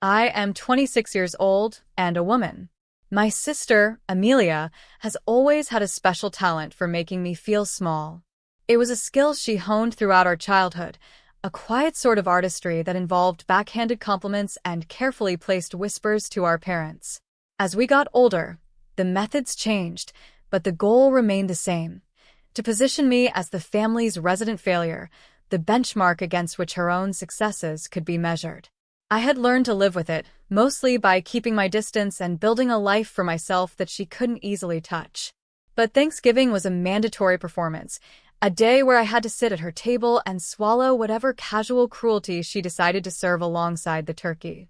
I am 26 years old and a woman. My sister, Amelia, has always had a special talent for making me feel small. It was a skill she honed throughout our childhood, a quiet sort of artistry that involved backhanded compliments and carefully placed whispers to our parents. As we got older, the methods changed, but the goal remained the same: to position me as the family's resident failure, the benchmark against which her own successes could be measured. I had learned to live with it, mostly by keeping my distance and building a life for myself that she couldn't easily touch. But Thanksgiving was a mandatory performance, a day where I had to sit at her table and swallow whatever casual cruelty she decided to serve alongside the turkey.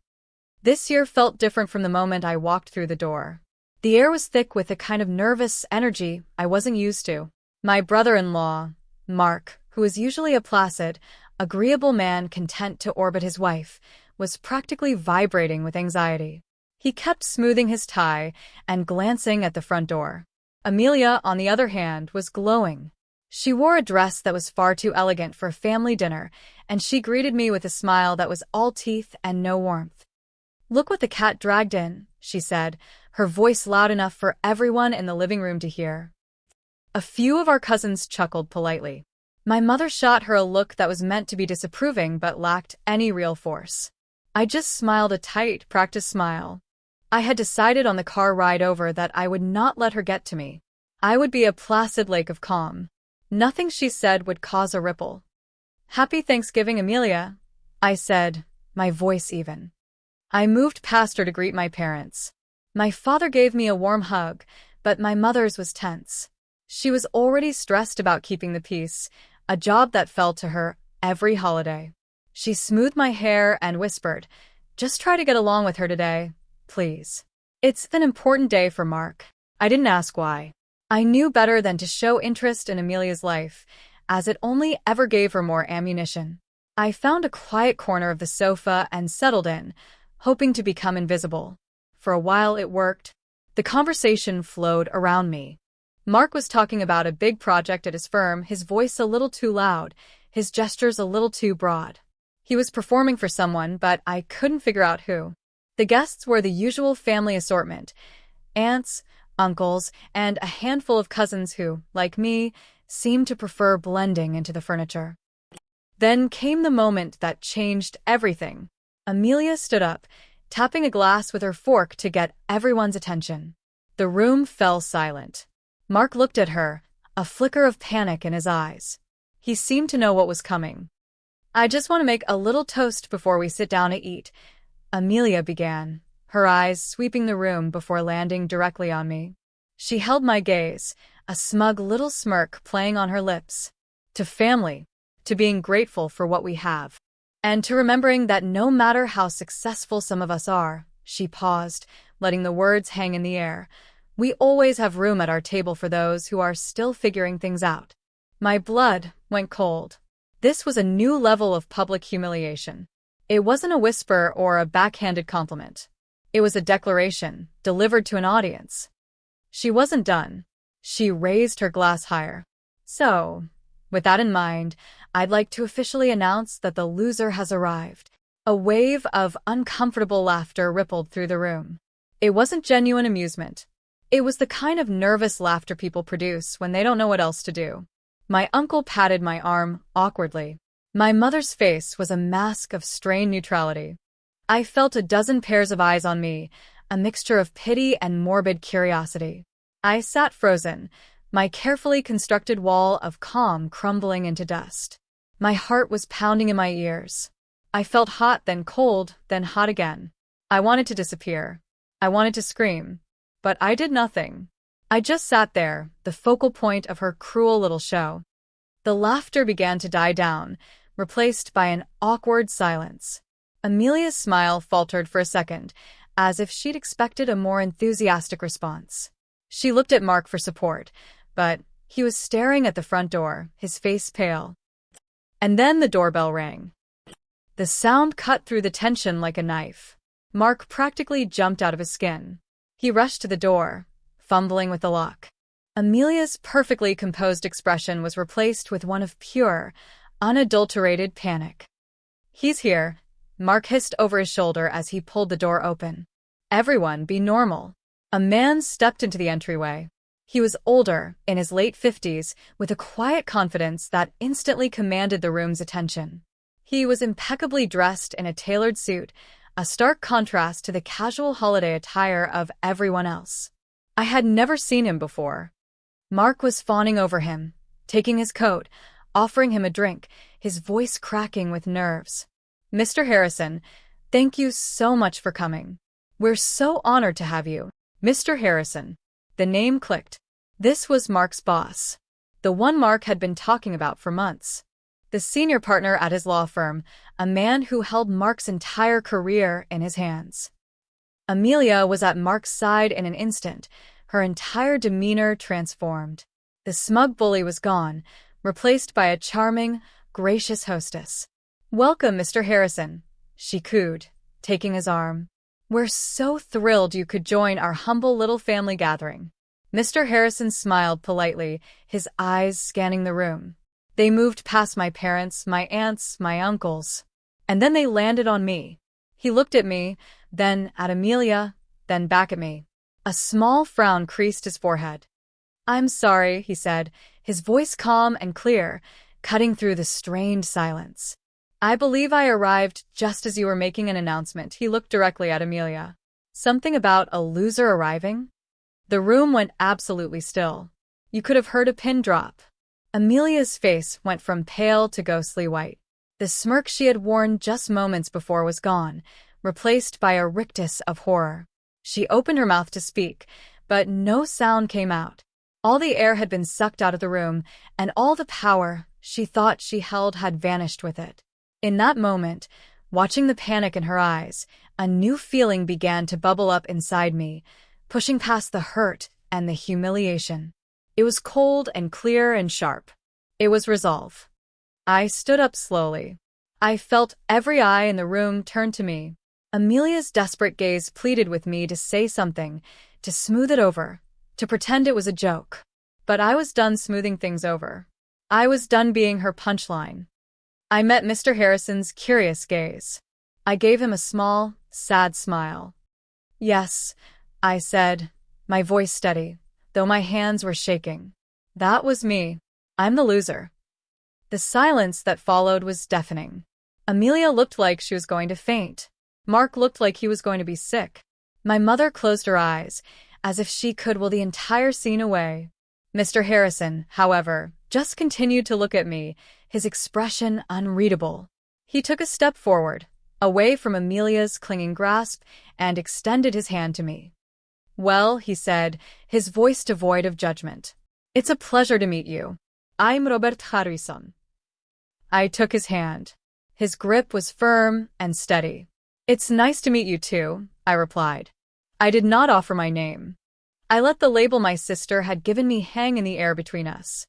This year felt different from the moment I walked through the door. The air was thick with a kind of nervous energy I wasn't used to. My brother-in-law, Mark, who is usually a placid, agreeable man content to orbit his wife, was practically vibrating with anxiety. He kept smoothing his tie and glancing at the front door. Amelia, on the other hand, was glowing. She wore a dress that was far too elegant for a family dinner, and she greeted me with a smile that was all teeth and no warmth. "Look what the cat dragged in," she said, her voice loud enough for everyone in the living room to hear. A few of our cousins chuckled politely. My mother shot her a look that was meant to be disapproving but lacked any real force. I just smiled a tight, practiced smile. I had decided on the car ride over that I would not let her get to me. I would be a placid lake of calm. Nothing she said would cause a ripple. "Happy Thanksgiving, Amelia," I said, my voice even. I moved past her to greet my parents. My father gave me a warm hug, but my mother's was tense. She was already stressed about keeping the peace, a job that fell to her every holiday. She smoothed my hair and whispered, "Just try to get along with her today, please. It's an important day for Mark." I didn't ask why. I knew better than to show interest in Amelia's life, as it only ever gave her more ammunition. I found a quiet corner of the sofa and settled in, hoping to become invisible. For a while it worked. The conversation flowed around me. Mark was talking about a big project at his firm, his voice a little too loud, his gestures a little too broad. He was performing for someone, but I couldn't figure out who. The guests were the usual family assortment: aunts, uncles, and a handful of cousins who, like me, seemed to prefer blending into the furniture. Then came the moment that changed everything. Amelia stood up, tapping a glass with her fork to get everyone's attention. The room fell silent. Mark looked at her, a flicker of panic in his eyes. He seemed to know what was coming. "I just want to make a little toast before we sit down to eat," Amelia began, her eyes sweeping the room before landing directly on me. She held my gaze, a smug little smirk playing on her lips. "To family, to being grateful for what we have, and to remembering that no matter how successful some of us are," she paused, letting the words hang in the air, "we always have room at our table for those who are still figuring things out." My blood went cold. This was a new level of public humiliation. It wasn't a whisper or a backhanded compliment. It was a declaration, delivered to an audience. She wasn't done. She raised her glass higher. "So, with that in mind, I'd like to officially announce that the loser has arrived." A wave of uncomfortable laughter rippled through the room. It wasn't genuine amusement. It was the kind of nervous laughter people produce when they don't know what else to do. My uncle patted my arm awkwardly. My mother's face was a mask of strained neutrality. I felt a dozen pairs of eyes on me, a mixture of pity and morbid curiosity. I sat frozen, my carefully constructed wall of calm crumbling into dust. My heart was pounding in my ears. I felt hot, then cold, then hot again. I wanted to disappear. I wanted to scream. But I did nothing. I just sat there, the focal point of her cruel little show. The laughter began to die down, replaced by an awkward silence. Amelia's smile faltered for a second, as if she'd expected a more enthusiastic response. She looked at Mark for support, but he was staring at the front door, his face pale. And then the doorbell rang. The sound cut through the tension like a knife. Mark practically jumped out of his skin. He rushed to the door, fumbling with the lock. Amelia's perfectly composed expression was replaced with one of pure, unadulterated panic. "He's here," Mark hissed over his shoulder as he pulled the door open. Everyone be normal. A man stepped into the entryway. He was older, in his late 50s, with a quiet confidence that instantly commanded the room's attention. He was impeccably dressed in a tailored suit, a stark contrast to the casual holiday attire of everyone else. I had never seen him before. Mark was fawning over him, taking his coat, offering him a drink, his voice cracking with nerves. "Mr. Harrison, thank you so much for coming. We're so honored to have you." Mr. Harrison. The name clicked. This was Mark's boss. The one Mark had been talking about for months. The senior partner at his law firm, a man who held Mark's entire career in his hands. Amelia was at Mark's side in an instant, her entire demeanor transformed. The smug bully was gone, replaced by a charming, gracious hostess. "Welcome, Mr. Harrison," she cooed, taking his arm. "We're so thrilled you could join our humble little family gathering." Mr. Harrison smiled politely, his eyes scanning the room. They moved past my parents, my aunts, my uncles, and then they landed on me. He looked at me, then at Amelia, then back at me. A small frown creased his forehead. "I'm sorry," he said, his voice calm and clear, cutting through the strained silence. "I believe I arrived just as you were making an announcement." He looked directly at Amelia. "Something about a loser arriving?" The room went absolutely still. You could have heard a pin drop. Amelia's face went from pale to ghostly white. The smirk she had worn just moments before was gone, replaced by a rictus of horror. She opened her mouth to speak, but no sound came out. All the air had been sucked out of the room, and all the power she thought she held had vanished with it. In that moment, watching the panic in her eyes, a new feeling began to bubble up inside me, pushing past the hurt and the humiliation. It was cold and clear and sharp. It was resolve. I stood up slowly. I felt every eye in the room turn to me. Amelia's desperate gaze pleaded with me to say something, to smooth it over, to pretend it was a joke. But I was done smoothing things over. I was done being her punchline. I met Mr. Harrison's curious gaze. I gave him a small, sad smile. "Yes," I said, my voice steady, though my hands were shaking. "That was me. I'm the loser." The silence that followed was deafening. Amelia looked like she was going to faint. Mark looked like he was going to be sick. My mother closed her eyes, as if she could will the entire scene away. Mr. Harrison, however, just continued to look at me, his expression unreadable. He took a step forward, away from Amelia's clinging grasp, and extended his hand to me. "Well," he said, his voice devoid of judgment, "it's a pleasure to meet you. I'm Robert Harrison." I took his hand. His grip was firm and steady. "It's nice to meet you too," I replied. I did not offer my name. I let the label my sister had given me hang in the air between us.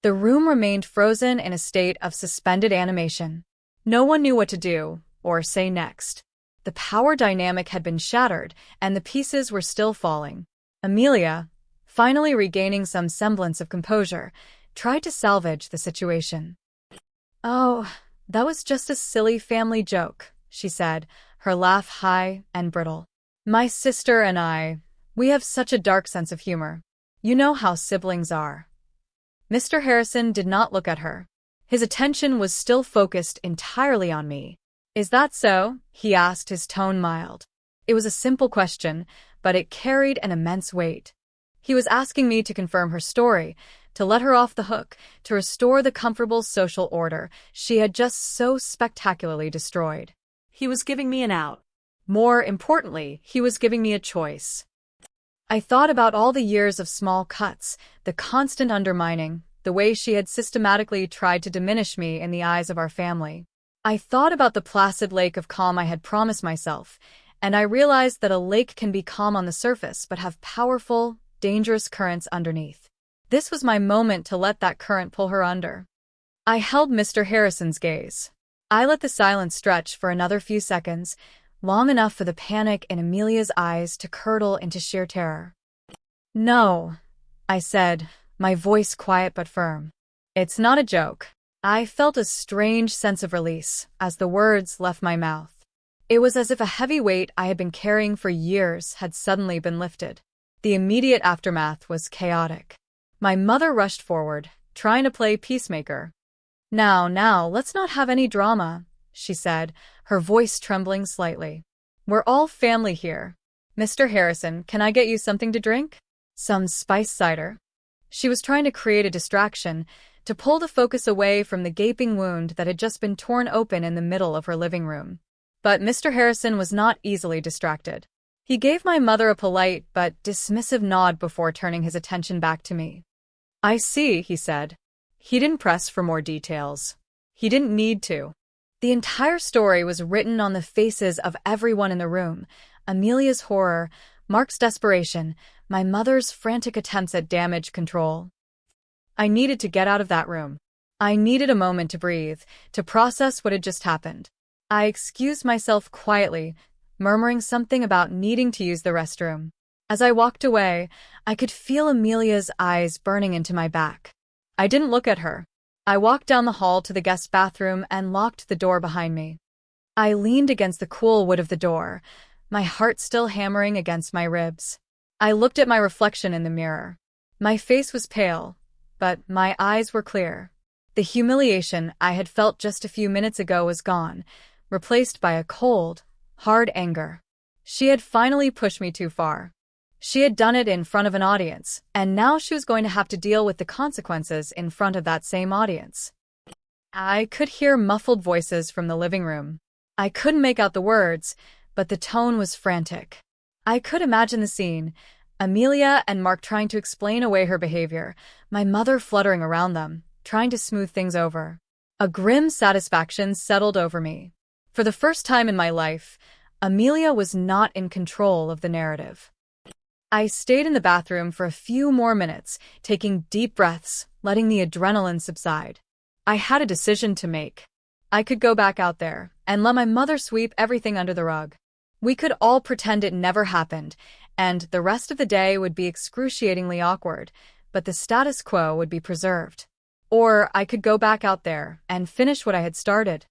The room remained frozen in a state of suspended animation. No one knew what to do or say next. The power dynamic had been shattered, and the pieces were still falling. Amelia, finally regaining some semblance of composure, tried to salvage the situation. "Oh, that was just a silly family joke," she said, her laugh high and brittle. "My sister and I, we have such a dark sense of humor. You know how siblings are." Mr. Harrison did not look at her. His attention was still focused entirely on me. "Is that so?" he asked, his tone mild. It was a simple question, but it carried an immense weight. He was asking me to confirm her story, to let her off the hook, to restore the comfortable social order she had just so spectacularly destroyed. He was giving me an out. More importantly, he was giving me a choice. I thought about all the years of small cuts, the constant undermining, the way she had systematically tried to diminish me in the eyes of our family. I thought about the placid lake of calm I had promised myself, and I realized that a lake can be calm on the surface but have powerful, dangerous currents underneath. This was my moment to let that current pull her under. I held Mr. Harrison's gaze. I let the silence stretch for another few seconds, long enough for the panic in Amelia's eyes to curdle into sheer terror. "No," I said, my voice quiet but firm. "It's not a joke." I felt a strange sense of release as the words left my mouth. It was as if a heavy weight I had been carrying for years had suddenly been lifted. The immediate aftermath was chaotic. My mother rushed forward, trying to play peacemaker. Now, let's not have any drama, she said, her voice trembling slightly. We're all family here. Mr. Harrison, can I get you something to drink? Some spiced cider. She was trying to create a distraction, to pull the focus away from the gaping wound that had just been torn open in the middle of her living room. But Mr. Harrison was not easily distracted. He gave my mother a polite but dismissive nod before turning his attention back to me. I see, he said. He didn't press for more details. He didn't need to. The entire story was written on the faces of everyone in the room. Amelia's horror, Mark's desperation, my mother's frantic attempts at damage control. I needed to get out of that room. I needed a moment to breathe, to process what had just happened. I excused myself quietly, murmuring something about needing to use the restroom. As I walked away, I could feel Amelia's eyes burning into my back. I didn't look at her. I walked down the hall to the guest bathroom and locked the door behind me. I leaned against the cool wood of the door, my heart still hammering against my ribs. I looked at my reflection in the mirror. My face was pale, but my eyes were clear. The humiliation I had felt just a few minutes ago was gone, replaced by a cold, hard anger. She had finally pushed me too far. She had done it in front of an audience, and now she was going to have to deal with the consequences in front of that same audience. I could hear muffled voices from the living room. I couldn't make out the words, but the tone was frantic. I could imagine the scene, Amelia and Mark trying to explain away her behavior, my mother fluttering around them, trying to smooth things over. A grim satisfaction settled over me. For the first time in my life, Amelia was not in control of the narrative. I stayed in the bathroom for a few more minutes, taking deep breaths, letting the adrenaline subside. I had a decision to make. I could go back out there and let my mother sweep everything under the rug. We could all pretend it never happened, and the rest of the day would be excruciatingly awkward, but the status quo would be preserved. Or I could go back out there and finish what I had started.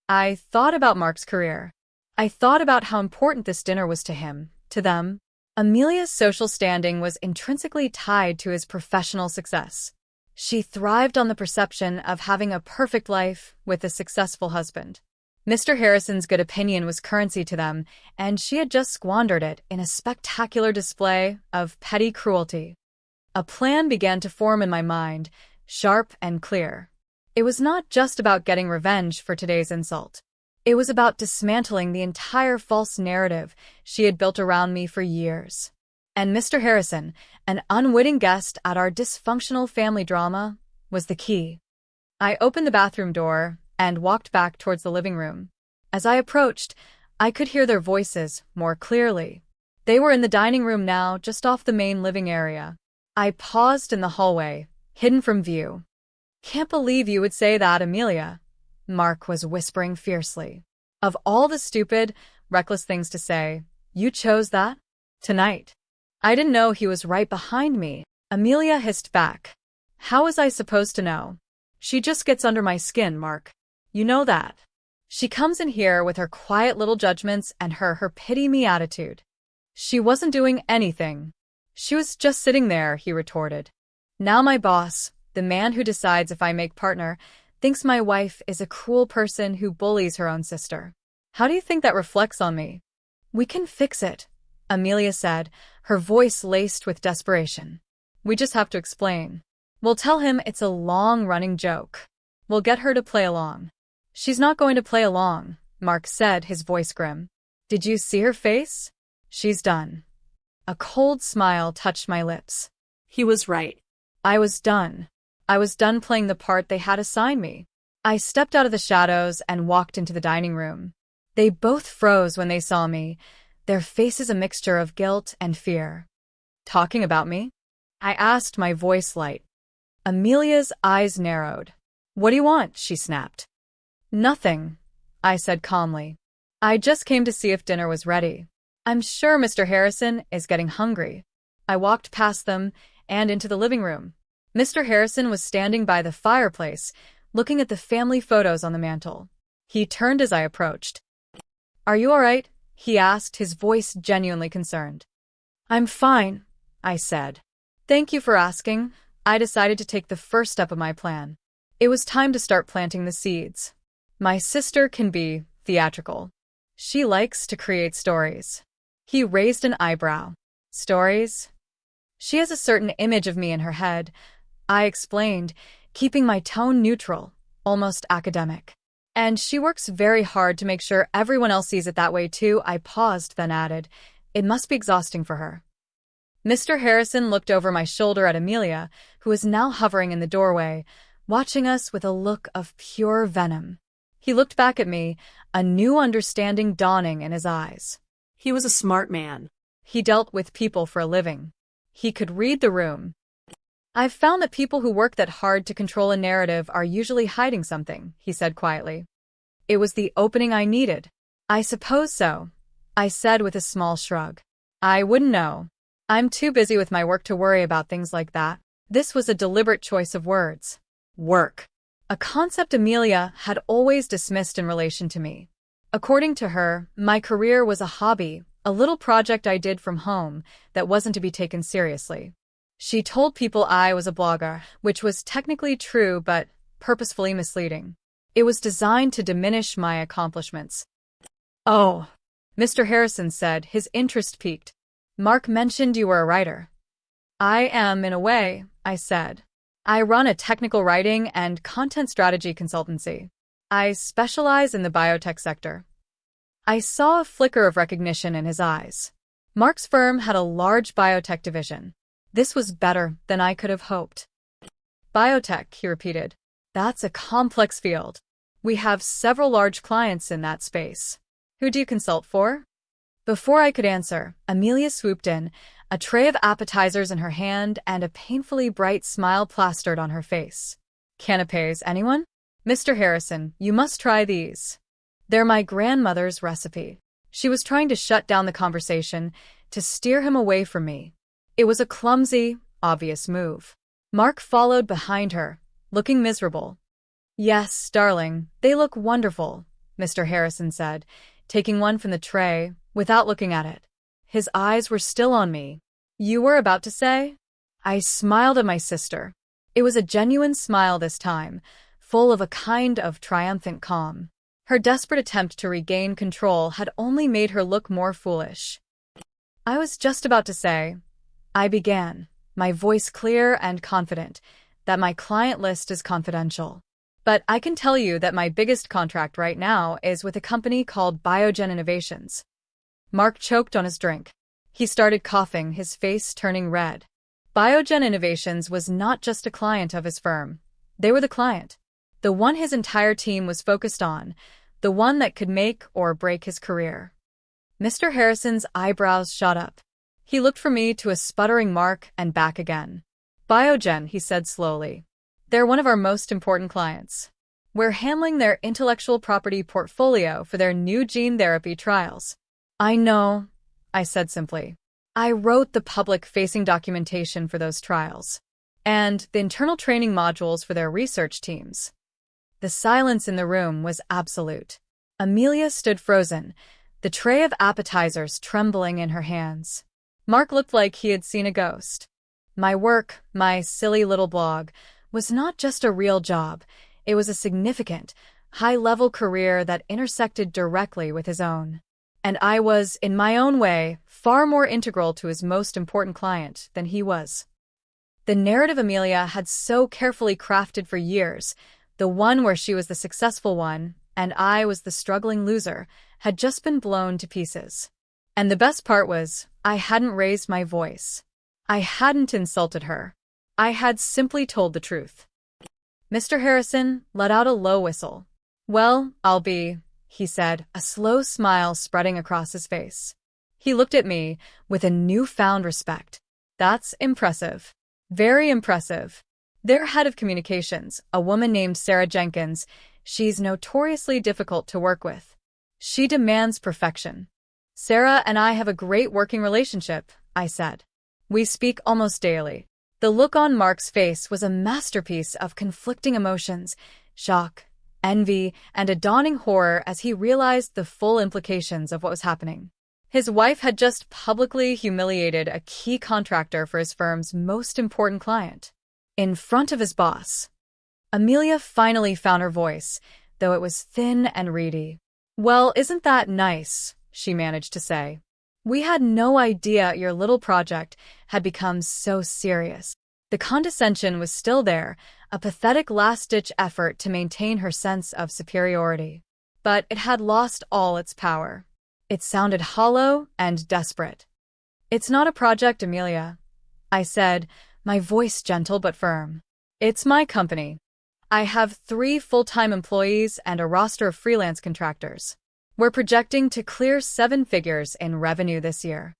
I thought about Mark's career. I thought about how important this dinner was to him, to them. Amelia's social standing was intrinsically tied to his professional success. She thrived on the perception of having a perfect life with a successful husband. Mr. Harrison's good opinion was currency to them, and she had just squandered it in a spectacular display of petty cruelty. A plan began to form in my mind, sharp and clear. It was not just about getting revenge for today's insult. It was about dismantling the entire false narrative she had built around me for years. And Mr. Harrison, an unwitting guest at our dysfunctional family drama, was the key. I opened the bathroom door and walked back towards the living room. As I approached, I could hear their voices more clearly. They were in the dining room now, just off the main living area. I paused in the hallway, hidden from view. "Can't believe you would say that, Amelia," Mark was whispering fiercely. "Of all the stupid, reckless things to say, you chose that? Tonight." I didn't know he was right behind me, Amelia hissed back. "How was I supposed to know? She just gets under my skin, Mark. You know that. She comes in here with her quiet little judgments and her pity-me attitude. She wasn't doing anything. She was just sitting there," he retorted. "Now my boss, the man who decides if I make partner, thinks my wife is a cruel person who bullies her own sister. How do you think that reflects on me?" "We can fix it," Amelia said, her voice laced with desperation. "We just have to explain. We'll tell him it's a long-running joke. We'll get her to play along." "She's not going to play along," Mark said, his voice grim. "Did you see her face? She's done." A cold smile touched my lips. He was right. I was done. I was done playing the part they had assigned me. I stepped out of the shadows and walked into the dining room. They both froze when they saw me, their faces a mixture of guilt and fear. "Talking about me?" I asked, my voice light. Amelia's eyes narrowed. "What do you want?" she snapped. "Nothing," I said calmly. "I just came to see if dinner was ready. I'm sure Mr. Harrison is getting hungry." I walked past them and into the living room. Mr. Harrison was standing by the fireplace, looking at the family photos on the mantel. He turned as I approached. Are you all right? He asked, his voice genuinely concerned. I'm fine, I said. Thank you for asking. I decided to take the first step of my plan. It was time to start planting the seeds. My sister can be theatrical. She likes to create stories. He raised an eyebrow. Stories? She has a certain image of me in her head, I explained, keeping my tone neutral, almost academic. And she works very hard to make sure everyone else sees it that way too. I paused, then added, it must be exhausting for her. Mr. Harrison looked over my shoulder at Amelia, who was now hovering in the doorway, watching us with a look of pure venom. He looked back at me, a new understanding dawning in his eyes. He was a smart man. He dealt with people for a living. He could read the room. I've found that people who work that hard to control a narrative are usually hiding something, he said quietly. It was the opening I needed. I suppose so, I said with a small shrug. I wouldn't know. I'm too busy with my work to worry about things like that. This was a deliberate choice of words. Work. A concept Amelia had always dismissed in relation to me. According to her, my career was a hobby, a little project I did from home that wasn't to be taken seriously. She told people I was a blogger, which was technically true but purposefully misleading. It was designed to diminish my accomplishments. Oh, Mr. Harrison said, his interest piqued. Mark mentioned you were a writer. I am, in a way, I said. I run a technical writing and content strategy consultancy. I specialize in the biotech sector. I saw a flicker of recognition in his eyes. Mark's firm had a large biotech division. This was better than I could have hoped. Biotech, he repeated. That's a complex field. We have several large clients in that space. Who do you consult for? Before I could answer, Amelia swooped in, a tray of appetizers in her hand and a painfully bright smile plastered on her face. Canapés, anyone? Mr. Harrison, you must try these. They're my grandmother's recipe. She was trying to shut down the conversation, to steer him away from me. It was a clumsy, obvious move. Mark followed behind her, looking miserable. Yes, darling, they look wonderful, Mr. Harrison said, taking one from the tray, without looking at it. His eyes were still on me. You were about to say? I smiled at my sister. It was a genuine smile this time, full of a kind of triumphant calm. Her desperate attempt to regain control had only made her look more foolish. I was just about to say, I began, my voice clear and confident, that my client list is confidential. But I can tell you that my biggest contract right now is with a company called Biogen Innovations. Mark choked on his drink. He started coughing, his face turning red. Biogen Innovations was not just a client of his firm. They were the client. The one his entire team was focused on. The one that could make or break his career. Mr. Harrison's eyebrows shot up. He looked from me to a sputtering Mark and back again. Biogen, he said slowly. They're one of our most important clients. We're handling their intellectual property portfolio for their new gene therapy trials. I know, I said simply. I wrote the public-facing documentation for those trials. And the internal training modules for their research teams. The silence in the room was absolute. Amelia stood frozen, the tray of appetizers trembling in her hands. Mark looked like he had seen a ghost. My work, my silly little blog, was not just a real job. It was a significant, high-level career that intersected directly with his own. And I was, in my own way, far more integral to his most important client than he was. The narrative Amelia had so carefully crafted for years, the one where she was the successful one, and I was the struggling loser, had just been blown to pieces. And the best part was, I hadn't raised my voice. I hadn't insulted her. I had simply told the truth. Mr. Harrison let out a low whistle. Well, I'll be, he said, a slow smile spreading across his face. He looked at me with a newfound respect. That's impressive. Very impressive. Their head of communications, a woman named Sarah Jenkins, she's notoriously difficult to work with. She demands perfection. Sarah and I have a great working relationship, I said. We speak almost daily. The look on Mark's face was a masterpiece of conflicting emotions, shock, envy, and a dawning horror as he realized the full implications of what was happening. His wife had just publicly humiliated a key contractor for his firm's most important client. In front of his boss. Amelia finally found her voice, though it was thin and reedy. "Well, isn't that nice?" she managed to say. "We had no idea your little project had become so serious." The condescension was still there, a pathetic last-ditch effort to maintain her sense of superiority. But it had lost all its power. It sounded hollow and desperate. "It's not a project, Amelia," I said, my voice gentle but firm. "It's my company. I have 3 full-time employees and a roster of freelance contractors. We're projecting to clear 7 figures in revenue this year."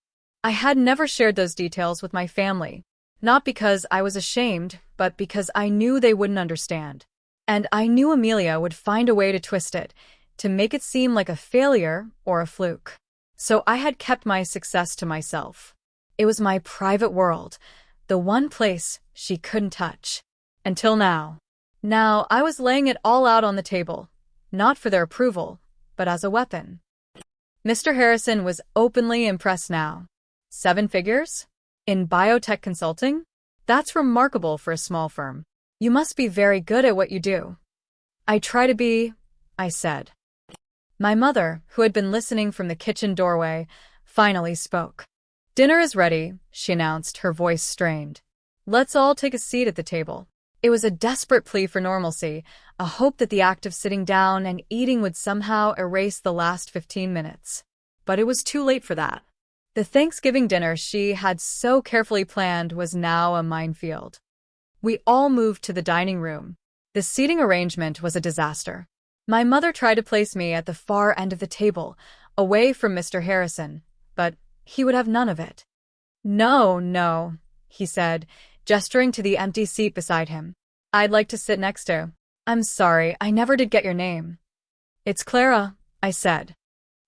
I had never shared those details with my family, not because I was ashamed, but because I knew they wouldn't understand. And I knew Amelia would find a way to twist it, to make it seem like a failure or a fluke. So I had kept my success to myself. It was my private world, the one place she couldn't touch. Until now. Now I was laying it all out on the table, not for their approval, but as a weapon. Mr. Harrison was openly impressed now. 7 figures? In biotech consulting? That's remarkable for a small firm. You must be very good at what you do. "I try to be," I said. My mother, who had been listening from the kitchen doorway, finally spoke. "Dinner is ready," she announced, her voice strained. "Let's all take a seat at the table." It was a desperate plea for normalcy, a hope that the act of sitting down and eating would somehow erase the last 15 minutes. But it was too late for that. The Thanksgiving dinner she had so carefully planned was now a minefield. We all moved to the dining room. The seating arrangement was a disaster. My mother tried to place me at the far end of the table, away from Mr. Harrison, but he would have none of it. "No, no," he said, gesturing to the empty seat beside him. "I'd like to sit next to." "I'm sorry, I never did get your name." "It's Clara," I said.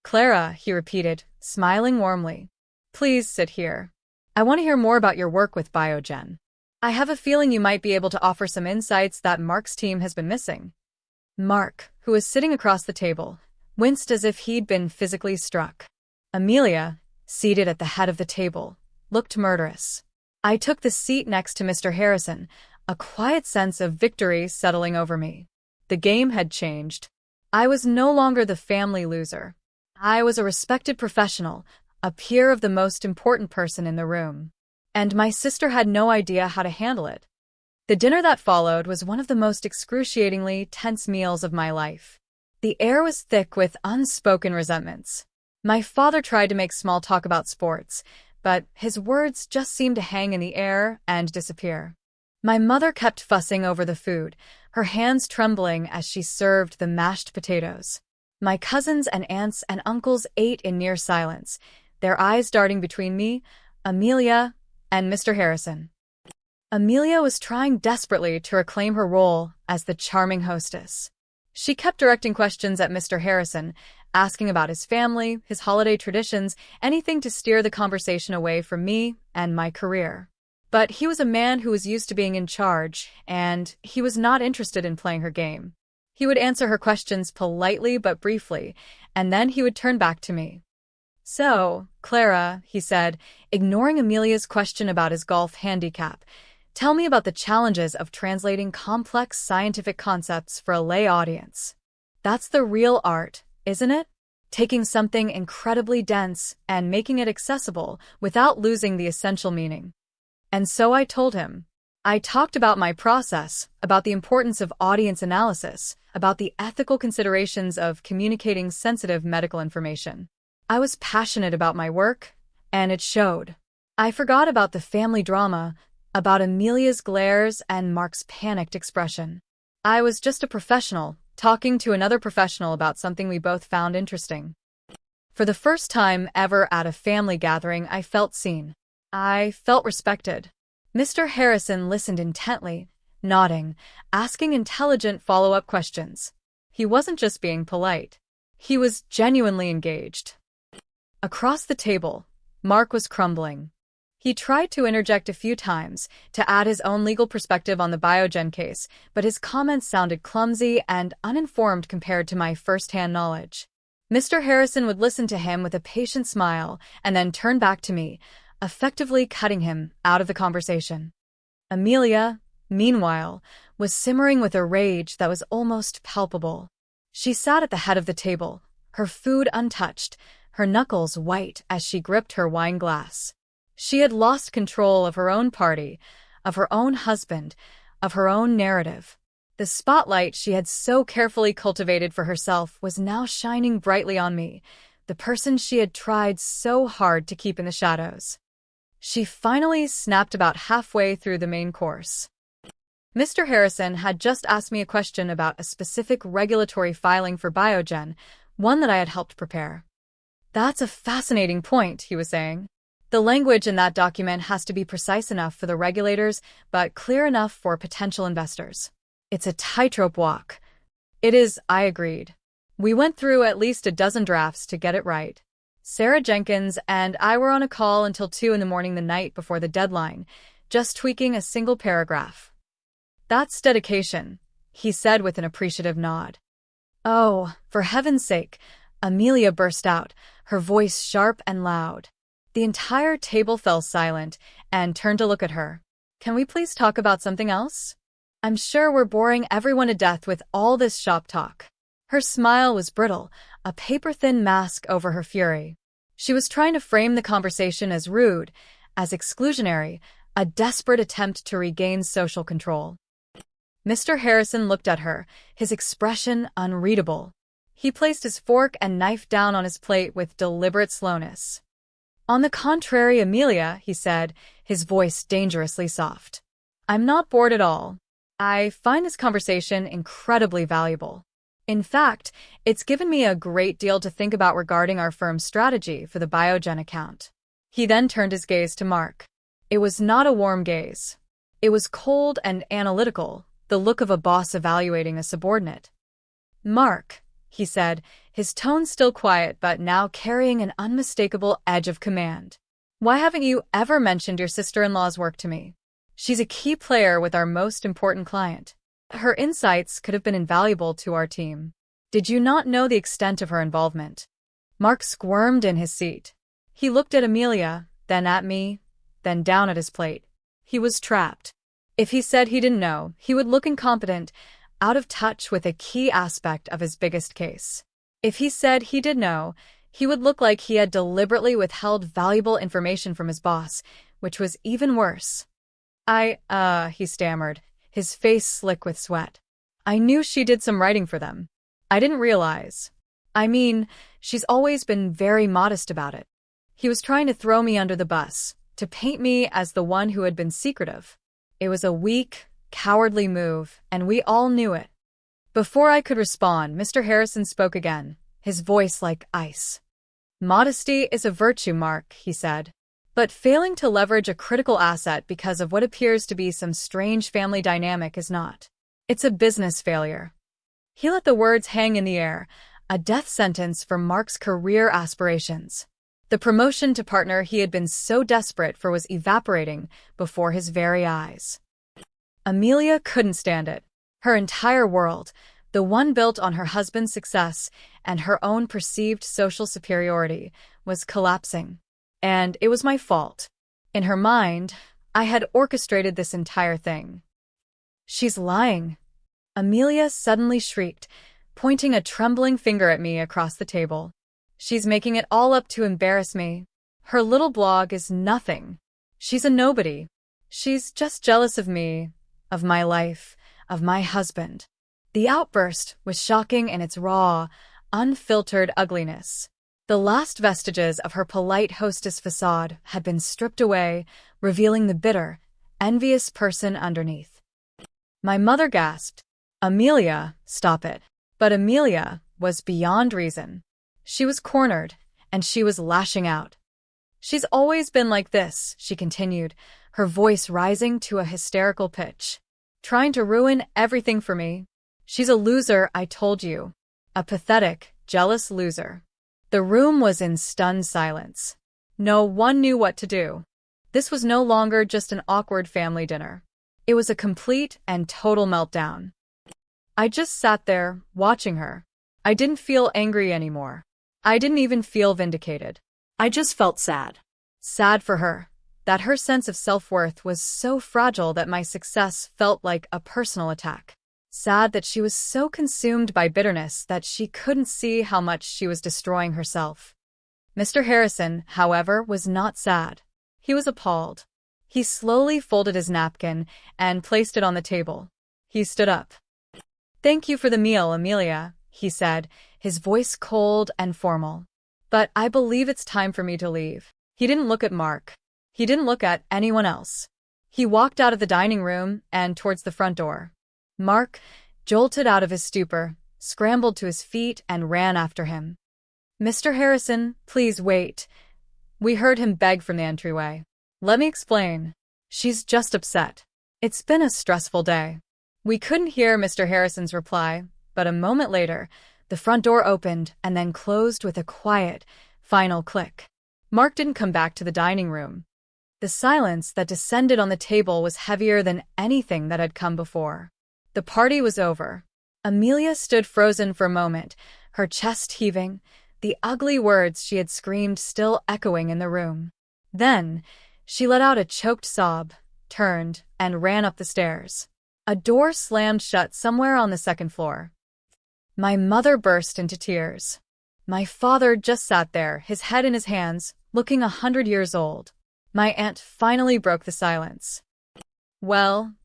"Clara," he repeated, smiling warmly. "Please sit here. I want to hear more about your work with Biogen. I have a feeling you might be able to offer some insights that Mark's team has been missing." Mark, who was sitting across the table, winced as if he'd been physically struck. Amelia, seated at the head of the table, looked murderous. I took the seat next to Mr. Harrison, a quiet sense of victory settling over me. The game had changed. I was no longer the family loser. I was a respected professional, a peer of the most important person in the room. And my sister had no idea how to handle it. The dinner that followed was one of the most excruciatingly tense meals of my life. The air was thick with unspoken resentments. My father tried to make small talk about sports, but his words just seemed to hang in the air and disappear. My mother kept fussing over the food, her hands trembling as she served the mashed potatoes. My cousins and aunts and uncles ate in near silence, their eyes darting between me, Amelia, and Mr. Harrison. Amelia was trying desperately to reclaim her role as the charming hostess. She kept directing questions at Mr. Harrison, asking about his family, his holiday traditions, anything to steer the conversation away from me and my career. But he was a man who was used to being in charge, and he was not interested in playing her game. He would answer her questions politely but briefly, and then he would turn back to me. "So, Clara," he said, ignoring Amelia's question about his golf handicap, "tell me about the challenges of translating complex scientific concepts for a lay audience. That's the real art, isn't it? Taking something incredibly dense and making it accessible without losing the essential meaning." And so I told him. I talked about my process, about the importance of audience analysis, about the ethical considerations of communicating sensitive medical information. I was passionate about my work, and it showed. I forgot about the family drama, about Amelia's glares and Mark's panicked expression. I was just a professional, talking to another professional about something we both found interesting. For the first time ever at a family gathering, I felt seen. I felt respected. Mr. Harrison listened intently, nodding, asking intelligent follow-up questions. He wasn't just being polite. He was genuinely engaged. Across the table, Mark was crumbling. He tried to interject a few times to add his own legal perspective on the Biogen case, but his comments sounded clumsy and uninformed compared to my first-hand knowledge. Mr. Harrison would listen to him with a patient smile and then turn back to me, effectively cutting him out of the conversation. Amelia, meanwhile, was simmering with a rage that was almost palpable. She sat at the head of the table, her food untouched, her knuckles white as she gripped her wine glass. She had lost control of her own party, of her own husband, of her own narrative. The spotlight she had so carefully cultivated for herself was now shining brightly on me, the person she had tried so hard to keep in the shadows. She finally snapped about halfway through the main course. Mr. Harrison had just asked me a question about a specific regulatory filing for Biogen, one that I had helped prepare. "That's a fascinating point," he was saying. "The language in that document has to be precise enough for the regulators, but clear enough for potential investors. It's a tightrope walk." "It is," I agreed. We went through at least a dozen drafts to get it right. Sarah Jenkins and I were on a call until 2 a.m. the night before the deadline, just tweaking a single paragraph. "That's dedication," he said with an appreciative nod. "Oh, for heaven's sake," Amelia burst out, her voice sharp and loud. The entire table fell silent and turned to look at her. "Can we please talk about something else? I'm sure we're boring everyone to death with all this shop talk." Her smile was brittle, a paper-thin mask over her fury. She was trying to frame the conversation as rude, as exclusionary, a desperate attempt to regain social control. Mr. Harrison looked at her, his expression unreadable. He placed his fork and knife down on his plate with deliberate slowness. "On the contrary, Amelia," he said, his voice dangerously soft. "I'm not bored at all. I find this conversation incredibly valuable. In fact, it's given me a great deal to think about regarding our firm's strategy for the Biogen account." He then turned his gaze to Mark. It was not a warm gaze. It was cold and analytical, the look of a boss evaluating a subordinate. "Mark," he said, his tone still quiet but now carrying an unmistakable edge of command. "Why haven't you ever mentioned your sister-in-law's work to me? She's a key player with our most important client. Her insights could have been invaluable to our team. Did you not know the extent of her involvement?" Mark squirmed in his seat. He looked at Amelia, then at me, then down at his plate. He was trapped. If he said he didn't know, he would look incompetent, out of touch with a key aspect of his biggest case. If he said he did know, he would look like he had deliberately withheld valuable information from his boss, which was even worse. He stammered, his face slick with sweat. "I knew she did some writing for them. I didn't realize. I mean, she's always been very modest about it." He was trying to throw me under the bus, to paint me as the one who had been secretive. It was a weak, cowardly move, and we all knew it. Before I could respond, Mr. Harrison spoke again, his voice like ice. "Modesty is a virtue, Mark," he said. "But failing to leverage a critical asset because of what appears to be some strange family dynamic is not. It's a business failure." He let the words hang in the air, a death sentence for Mark's career aspirations. The promotion to partner he had been so desperate for was evaporating before his very eyes. Amelia couldn't stand it. Her entire world, the one built on her husband's success and her own perceived social superiority, was collapsing. And it was my fault. In her mind, I had orchestrated this entire thing. "She's lying," Amelia suddenly shrieked, pointing a trembling finger at me across the table. "She's making it all up to embarrass me. Her little blog is nothing. She's a nobody. She's just jealous of me, of my life, of my husband." The outburst was shocking in its raw, unfiltered ugliness. The last vestiges of her polite hostess facade had been stripped away, revealing the bitter, envious person underneath. My mother gasped, "Amelia, stop it." But Amelia was beyond reason. She was cornered, and she was lashing out. "She's always been like this," she continued, her voice rising to a hysterical pitch. "Trying to ruin everything for me. She's a loser, I told you. A pathetic, jealous loser." The room was in stunned silence. No one knew what to do. This was no longer just an awkward family dinner. It was a complete and total meltdown. I just sat there, watching her. I didn't feel angry anymore. I didn't even feel vindicated. I just felt sad. Sad for her, that her sense of self-worth was so fragile that my success felt like a personal attack. Sad that she was so consumed by bitterness that she couldn't see how much she was destroying herself. Mr. Harrison, however, was not sad. He was appalled. He slowly folded his napkin and placed it on the table. He stood up. "Thank you for the meal, Amelia," he said, his voice cold and formal. "But I believe it's time for me to leave." He didn't look at Mark. He didn't look at anyone else. He walked out of the dining room and towards the front door. Mark, jolted out of his stupor, scrambled to his feet and ran after him. "Mr. Harrison, please wait." We heard him beg from the entryway. "Let me explain. She's just upset. It's been a stressful day." We couldn't hear Mr. Harrison's reply, but a moment later, the front door opened and then closed with a quiet, final click. Mark didn't come back to the dining room. The silence that descended on the table was heavier than anything that had come before. The party was over. Amelia stood frozen for a moment, her chest heaving, the ugly words she had screamed still echoing in the room. Then, she let out a choked sob, turned, and ran up the stairs. A door slammed shut somewhere on the second floor. My mother burst into tears. My father just sat there, his head in his hands, looking 100 years old. My aunt finally broke the silence. "Well,"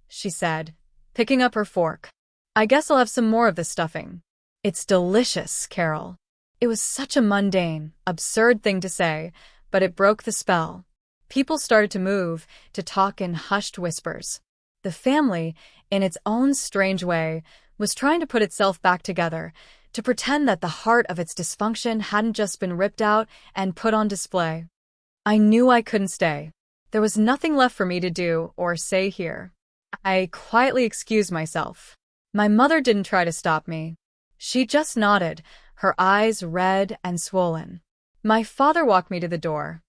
she said, picking up her fork, "I guess I'll have some more of this stuffing." "It's delicious, Carol." It was such a mundane, absurd thing to say, but it broke the spell. People started to move, to talk in hushed whispers. The family, in its own strange way, was trying to put itself back together, to pretend that the heart of its dysfunction hadn't just been ripped out and put on display. I knew I couldn't stay. There was nothing left for me to do or say here. I quietly excused myself. My mother didn't try to stop me. She just nodded, her eyes red and swollen. My father walked me to the door.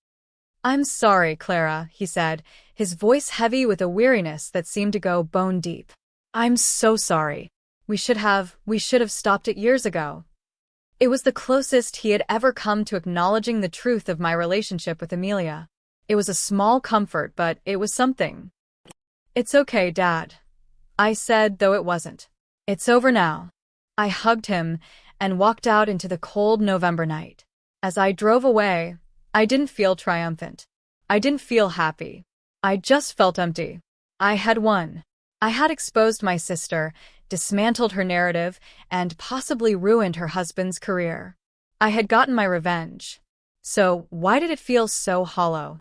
"I'm sorry, Clara," he said, his voice heavy with a weariness that seemed to go bone deep. "I'm so sorry. We should have stopped it years ago." It was the closest he had ever come to acknowledging the truth of my relationship with Amelia. It was a small comfort, but it was something. "It's okay, Dad," I said, though it wasn't. "It's over now." I hugged him and walked out into the cold November night. As I drove away, I didn't feel triumphant. I didn't feel happy. I just felt empty. I had won. I had exposed my sister, dismantled her narrative, and possibly ruined her husband's career. I had gotten my revenge. So why did it feel so hollow?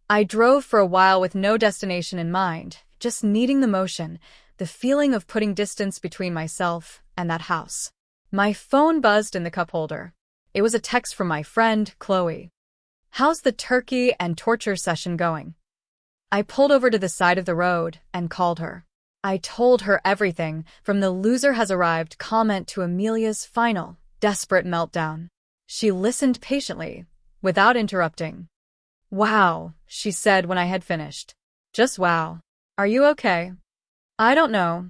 I drove for a while with no destination in mind, just needing the motion, the feeling of putting distance between myself and that house. My phone buzzed in the cup holder. It was a text from my friend, Chloe. "How's the turkey and torture session going?" I pulled over to the side of the road and called her. I told her everything, from the "loser has arrived" comment to Amelia's final, desperate meltdown. She listened patiently, without interrupting. "Wow," she said when I had finished. "Just wow. Are you okay?" "I don't know,"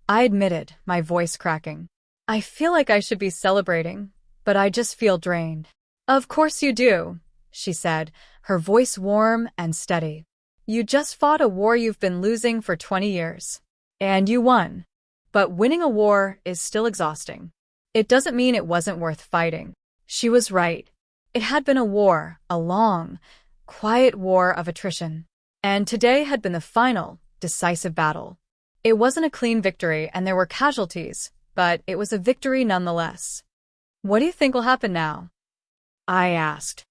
I admitted, my voice cracking. "I feel like I should be celebrating, but I just feel drained." "Of course you do," she said, her voice warm and steady. "You just fought a war you've been losing for 20 years. And you won. But winning a war is still exhausting. It doesn't mean it wasn't worth fighting." She was right. It had been a war, a long, quiet war of attrition. And today had been the final, decisive battle. It wasn't a clean victory and there were casualties, but it was a victory nonetheless. "What do you think will happen now?" I asked.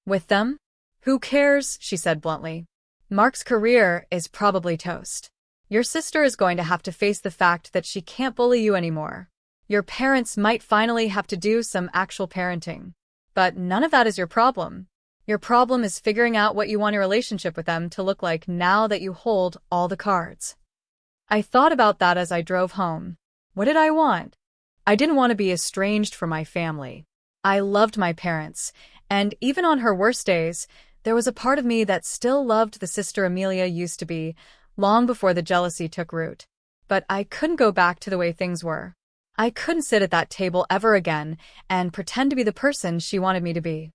"With them? Who cares?" she said bluntly. "Mark's career is probably toast. Your sister is going to have to face the fact that she can't bully you anymore. Your parents might finally have to do some actual parenting. But none of that is your problem. Your problem is figuring out what you want your relationship with them to look like now that you hold all the cards." I thought about that as I drove home. What did I want? I didn't want to be estranged from my family. I loved my parents, and even on her worst days, There was a part of me that still loved the sister Amelia used to be, long before the jealousy took root. But I couldn't go back to the way things were. I couldn't sit at that table ever again and pretend to be the person she wanted me to be.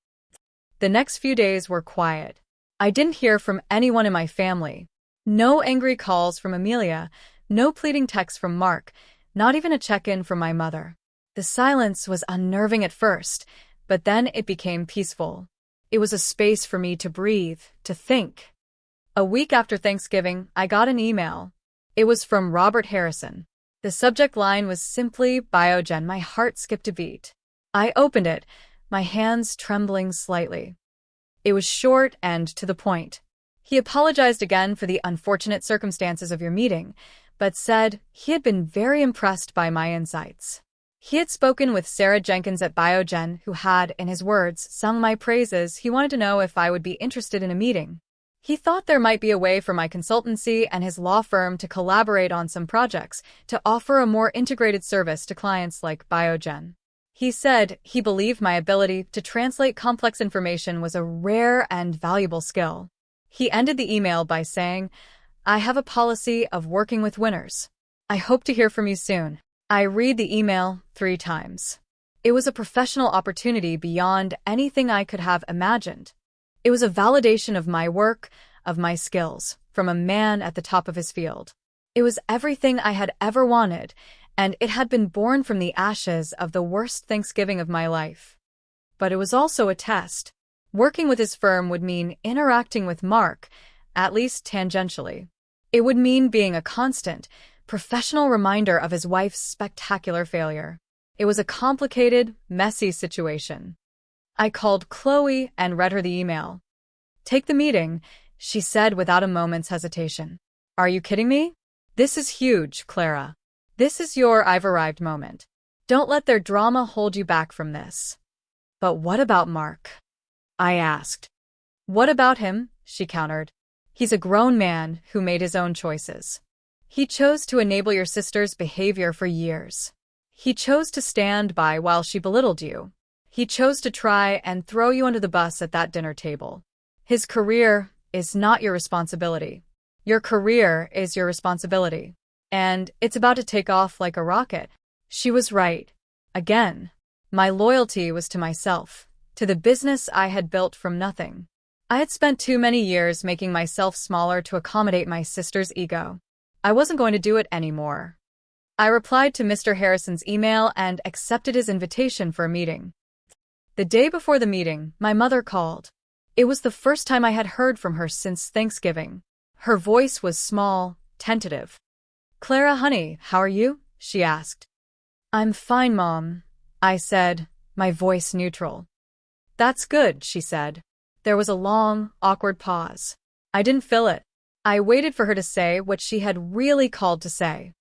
The next few days were quiet. I didn't hear from anyone in my family. No angry calls from Amelia, no pleading texts from Mark, not even a check-in from my mother. The silence was unnerving at first, but then it became peaceful. It was a space for me to breathe, to think. A week after Thanksgiving, I got an email. It was from Robert Harrison. The subject line was simply Biogen. My heart skipped a beat. I opened it, my hands trembling slightly. It was short and to the point. He apologized again for the unfortunate circumstances of your meeting, but said he had been very impressed by my insights. He had spoken with Sarah Jenkins at Biogen, who had, in his words, sung my praises. He wanted to know if I would be interested in a meeting. He thought there might be a way for my consultancy and his law firm to collaborate on some projects to offer a more integrated service to clients like Biogen. He said he believed my ability to translate complex information was a rare and valuable skill. He ended the email by saying, "I have a policy of working with winners. I hope to hear from you soon." I read the email 3 times. It was a professional opportunity beyond anything I could have imagined. It was a validation of my work, of my skills, from a man at the top of his field. It was everything I had ever wanted, and it had been born from the ashes of the worst Thanksgiving of my life. But it was also a test. Working with his firm would mean interacting with Mark, at least tangentially. It would mean being a constant, professional reminder of his wife's spectacular failure. It was a complicated, messy situation. I called Chloe and read her the email. "Take the meeting," she said without a moment's hesitation. "Are you kidding me? This is huge, Clara. This is your I've arrived moment. Don't let their drama hold you back from this." "But what about Mark?" I asked. "What about him?" she countered. "He's a grown man who made his own choices. He chose to enable your sister's behavior for years. He chose to stand by while she belittled you. He chose to try and throw you under the bus at that dinner table. His career is not your responsibility. Your career is your responsibility. And it's about to take off like a rocket." She was right. Again. My loyalty was to myself, to the business I had built from nothing. I had spent too many years making myself smaller to accommodate my sister's ego. I wasn't going to do it anymore. I replied to Mr. Harrison's email and accepted his invitation for a meeting. The day before the meeting, my mother called. It was the first time I had heard from her since Thanksgiving. Her voice was small, tentative. "Clara, honey, how are you?" she asked. "I'm fine, Mom," I said, my voice neutral. "That's good," she said. There was a long, awkward pause. I didn't fill it. I waited for her to say what she had really called to say.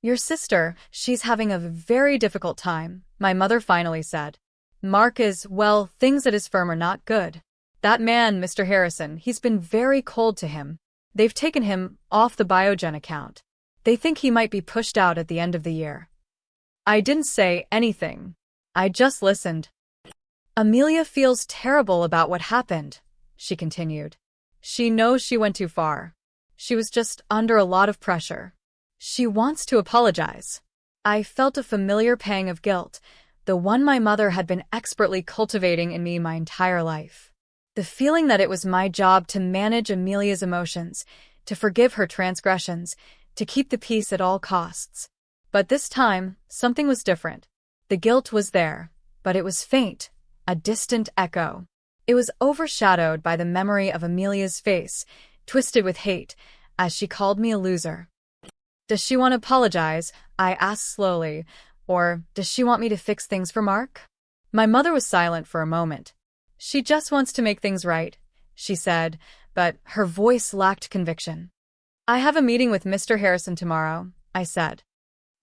"Your sister, she's having a very difficult time," my mother finally said. "Mark is, well, things at his firm are not good. That man, Mr. Harrison, he's been very cold to him. They've taken him off the Biogen account. They think he might be pushed out at the end of the year." I didn't say anything. I just listened. "Amelia feels terrible about what happened," she continued. "She knows she went too far. She was just under a lot of pressure. She wants to apologize." I felt a familiar pang of guilt, the one my mother had been expertly cultivating in me my entire life. The feeling that it was my job to manage Amelia's emotions, to forgive her transgressions, to keep the peace at all costs. But this time, something was different. The guilt was there, but it was faint, a distant echo. It was overshadowed by the memory of Amelia's face, twisted with hate, as she called me a loser. "Does she want to apologize?" I asked slowly, "or does she want me to fix things for Mark?" My mother was silent for a moment. "She just wants to make things right," she said, but her voice lacked conviction. "I have a meeting with Mr. Harrison tomorrow," I said.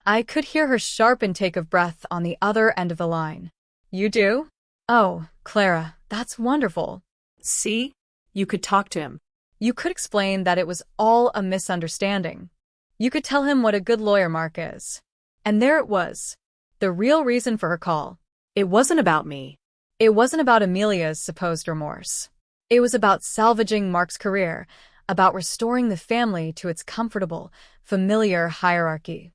I could hear her sharp intake of breath on the other end of the line. "You do? Oh, Clara, that's wonderful." See? You could talk to him. "You could explain that it was all a misunderstanding. You could tell him what a good lawyer Mark is." And there it was. The real reason for her call. It wasn't about me. It wasn't about Amelia's supposed remorse. It was about salvaging Mark's career, about restoring the family to its comfortable, familiar hierarchy.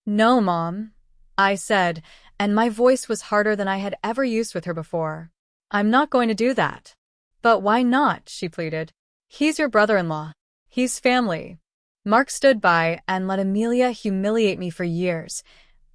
"No, Mom," I said, and my voice was harder than I had ever used with her before. "I'm not going to do that." "But why not?" she pleaded. "He's your brother-in-law. He's family." "Mark stood by and let Amelia humiliate me for years,"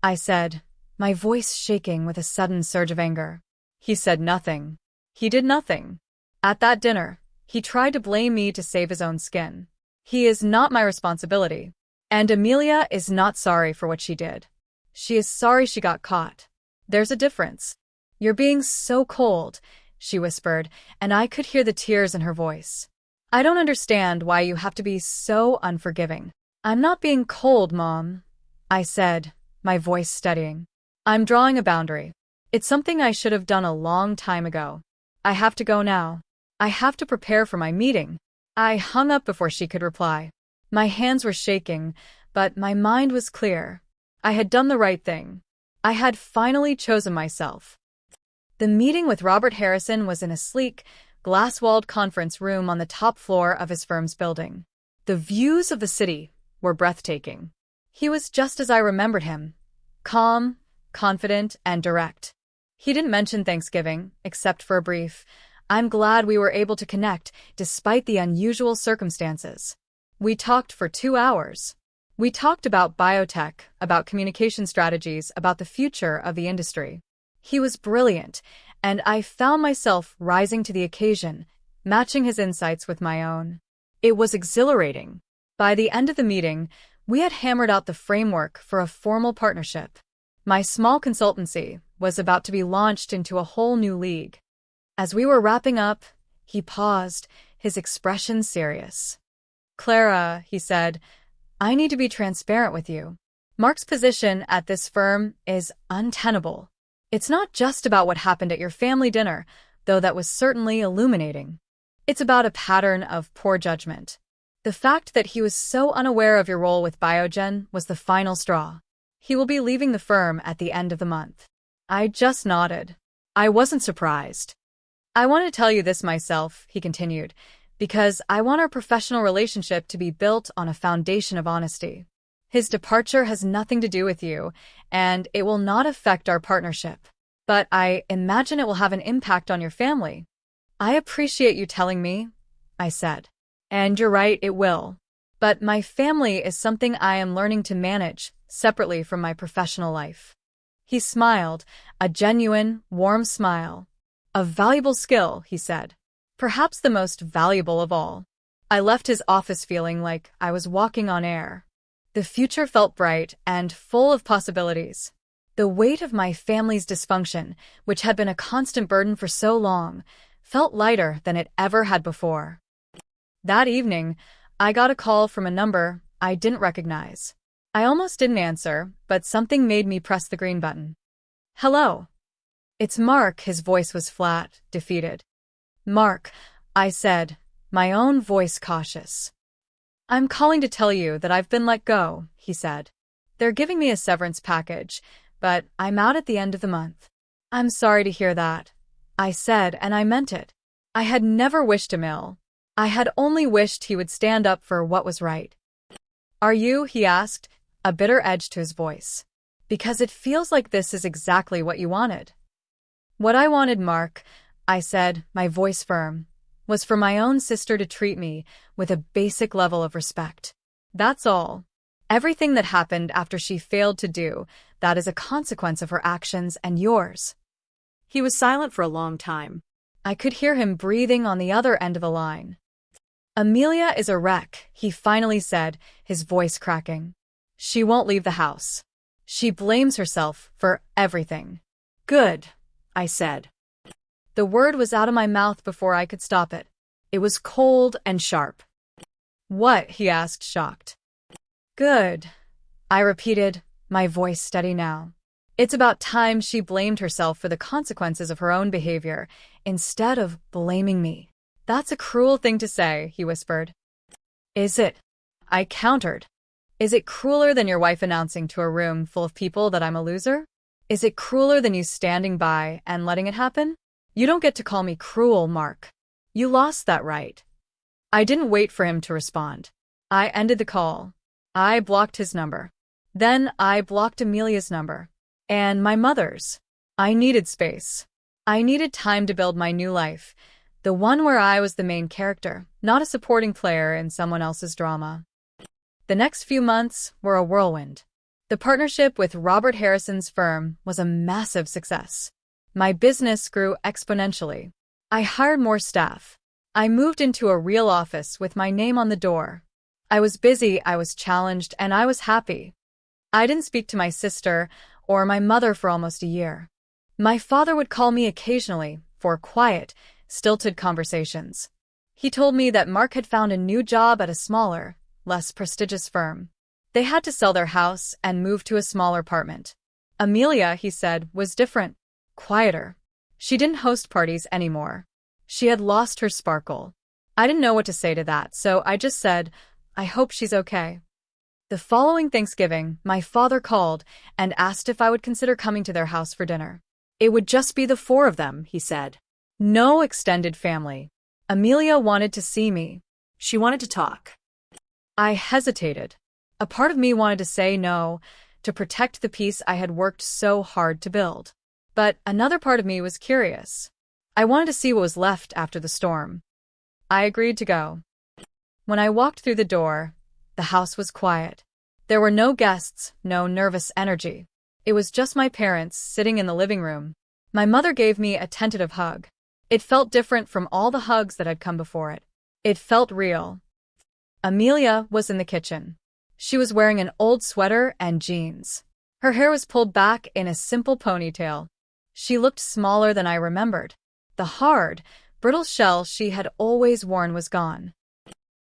I said, my voice shaking with a sudden surge of anger. "He said nothing. He did nothing. At that dinner, he tried to blame me to save his own skin. He is not my responsibility. And Amelia is not sorry for what she did. She is sorry she got caught. There's a difference." "You're being so cold," she whispered, and I could hear the tears in her voice. "I don't understand why you have to be so unforgiving." "I'm not being cold, Mom," I said, my voice steadying. "I'm drawing a boundary. It's something I should have done a long time ago. I have to go now. I have to prepare for my meeting." I hung up before she could reply. My hands were shaking, but my mind was clear. I had done the right thing. I had finally chosen myself. The meeting with Robert Harrison was in a sleek, glass-walled conference room on the top floor of his firm's building. The views of the city were breathtaking. He was just as I remembered him, calm, confident, and direct. He didn't mention Thanksgiving, except for a brief, "I'm glad we were able to connect, despite the unusual circumstances." We talked for 2 hours. We talked about biotech, about communication strategies, about the future of the industry. He was brilliant, and I found myself rising to the occasion, matching his insights with my own. It was exhilarating. By the end of the meeting, we had hammered out the framework for a formal partnership. My small consultancy was about to be launched into a whole new league. As we were wrapping up, he paused, his expression serious. "Clara," he said, "I need to be transparent with you. Mark's position at this firm is untenable. It's not just about what happened at your family dinner, though that was certainly illuminating. It's about a pattern of poor judgment. The fact that he was so unaware of your role with Biogen was the final straw. He will be leaving the firm at the end of the month." I just nodded. I wasn't surprised. "I want to tell you this myself," he continued, "because I want our professional relationship to be built on a foundation of honesty. His departure has nothing to do with you, and it will not affect our partnership. But I imagine it will have an impact on your family." "I appreciate you telling me," I said. "And you're right, it will. But my family is something I am learning to manage, separately from my professional life." He smiled, a genuine, warm smile. "A valuable skill," he said. "Perhaps the most valuable of all." I left his office feeling like I was walking on air. The future felt bright and full of possibilities. The weight of my family's dysfunction, which had been a constant burden for so long, felt lighter than it ever had before. That evening, I got a call from a number I didn't recognize. I almost didn't answer, but something made me press the green button. "Hello." "It's Mark," his voice was flat, defeated. "Mark," I said, my own voice cautious. "I'm calling to tell you that I've been let go," he said. "They're giving me a severance package, but I'm out at the end of the month." "I'm sorry to hear that," I said, and I meant it. I had never wished him ill. I had only wished he would stand up for what was right. "Are you?" he asked, a bitter edge to his voice. "Because it feels like this is exactly what you wanted." "What I wanted, Mark," I said, my voice firm, "was for my own sister to treat me with a basic level of respect. That's all. Everything that happened after she failed to do, that is a consequence of her actions and yours." He was silent for a long time. I could hear him breathing on the other end of the line. "Amelia is a wreck," he finally said, his voice cracking. "She won't leave the house. She blames herself for everything." "Good," I said. The word was out of my mouth before I could stop it. It was cold and sharp. "What?" he asked, shocked. "Good," I repeated, my voice steady now. "It's about time she blamed herself for the consequences of her own behavior, instead of blaming me." "That's a cruel thing to say," he whispered. "Is it?" I countered. "Is it crueler than your wife announcing to a room full of people that I'm a loser? Is it crueler than you standing by and letting it happen? You don't get to call me cruel, Mark." You lost that right. I didn't wait for him to respond. I ended the call. I blocked his number. Then I blocked Amelia's number. And my mother's. I needed space. I needed time to build my new life, the one where I was the main character, not a supporting player in someone else's drama. The next few months were a whirlwind. The partnership with Robert Harrison's firm was a massive success. My business grew exponentially. I hired more staff. I moved into a real office with my name on the door. I was busy, I was challenged, and I was happy. I didn't speak to my sister or my mother for almost a year. My father would call me occasionally for quiet, stilted conversations. He told me that Mark had found a new job at a smaller, less prestigious firm. They had to sell their house and move to a smaller apartment. Amelia, he said, was different, quieter. She didn't host parties anymore. She had lost her sparkle. I didn't know what to say to that, so I just said, I hope she's okay. The following Thanksgiving, my father called and asked if I would consider coming to their house for dinner. It would just be the four of them, he said. No extended family. Amelia wanted to see me. She wanted to talk. I hesitated. A part of me wanted to say no, to protect the peace I had worked so hard to build. But another part of me was curious. I wanted to see what was left after the storm. I agreed to go. When I walked through the door, the house was quiet. There were no guests, no nervous energy. It was just my parents sitting in the living room. My mother gave me a tentative hug. It felt different from all the hugs that had come before it. It felt real. Amelia was in the kitchen. She was wearing an old sweater and jeans. Her hair was pulled back in a simple ponytail. She looked smaller than I remembered. The hard, brittle shell she had always worn was gone.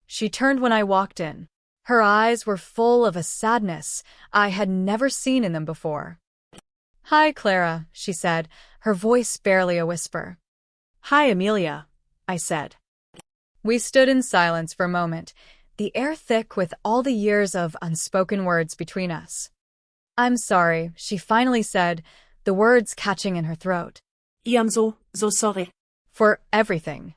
She turned when I walked in. Her eyes were full of a sadness I had never seen in them before. "Hi, Clara," she said, her voice barely a whisper. "Hi, Amelia," I said. We stood in silence for a moment, the air thick with all the years of unspoken words between us. "I'm sorry," she finally said, the words catching in her throat. "I'm so sorry." For everything.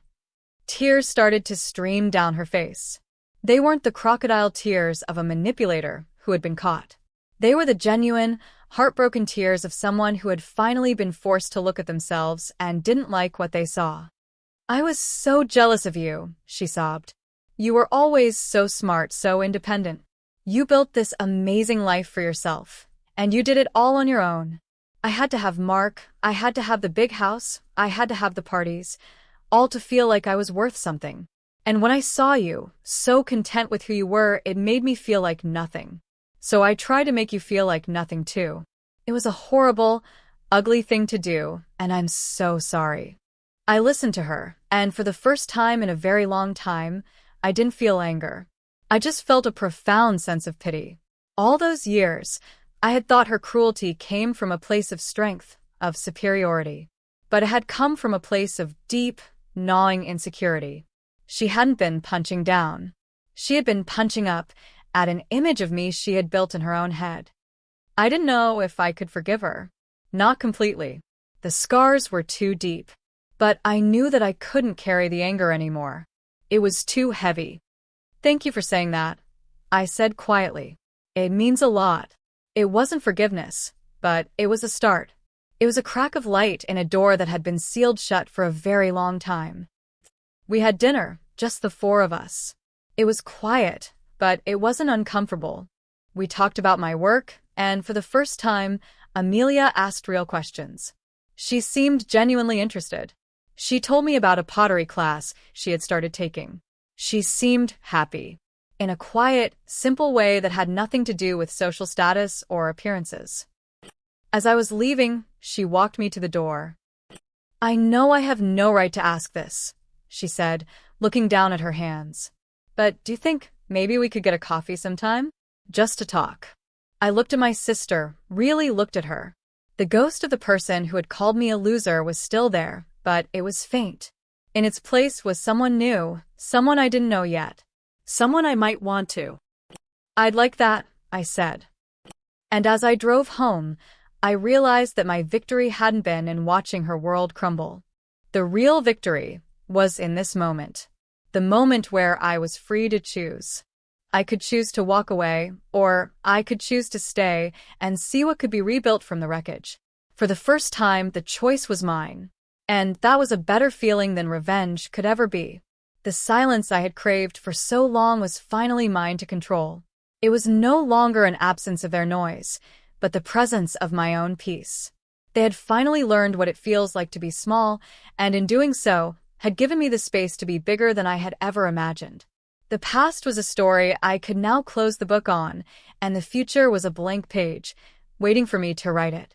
Tears started to stream down her face. They weren't the crocodile tears of a manipulator who had been caught. They were the genuine, heartbroken tears of someone who had finally been forced to look at themselves and didn't like what they saw. "I was so jealous of you," she sobbed. "You were always so smart, so independent. You built this amazing life for yourself, and you did it all on your own. I had to have Mark, I had to have the big house, I had to have the parties, all to feel like I was worth something. And when I saw you, so content with who you were, it made me feel like nothing. So I tried to make you feel like nothing too. It was a horrible, ugly thing to do, and I'm so sorry." I listened to her, and for the first time in a very long time, I didn't feel anger. I just felt a profound sense of pity. All those years, I had thought her cruelty came from a place of strength, of superiority. But it had come from a place of deep, gnawing insecurity. She hadn't been punching down. She had been punching up at an image of me she had built in her own head. I didn't know if I could forgive her. Not completely. The scars were too deep. But I knew that I couldn't carry the anger anymore. It was too heavy. "Thank you for saying that," I said quietly. "It means a lot." It wasn't forgiveness, but it was a start. It was a crack of light in a door that had been sealed shut for a very long time. We had dinner, just the four of us. It was quiet, but it wasn't uncomfortable. We talked about my work, and for the first time, Amelia asked real questions. She seemed genuinely interested. She told me about a pottery class she had started taking. She seemed happy, in a quiet, simple way that had nothing to do with social status or appearances. As I was leaving, she walked me to the door. "I know I have no right to ask this," she said, looking down at her hands. "But do you think maybe we could get a coffee sometime? Just to talk." I looked at my sister, really looked at her. The ghost of the person who had called me a loser was still there, but it was faint. In its place was someone new, someone I didn't know yet. Someone I might want to. "I'd like that," I said. And as I drove home, I realized that my victory hadn't been in watching her world crumble. The real victory was in this moment. The moment where I was free to choose. I could choose to walk away, or I could choose to stay and see what could be rebuilt from the wreckage. For the first time, the choice was mine. And that was a better feeling than revenge could ever be. The silence I had craved for so long was finally mine to control. It was no longer an absence of their noise, but the presence of my own peace. They had finally learned what it feels like to be small, and in doing so, had given me the space to be bigger than I had ever imagined. The past was a story I could now close the book on, and the future was a blank page, waiting for me to write it.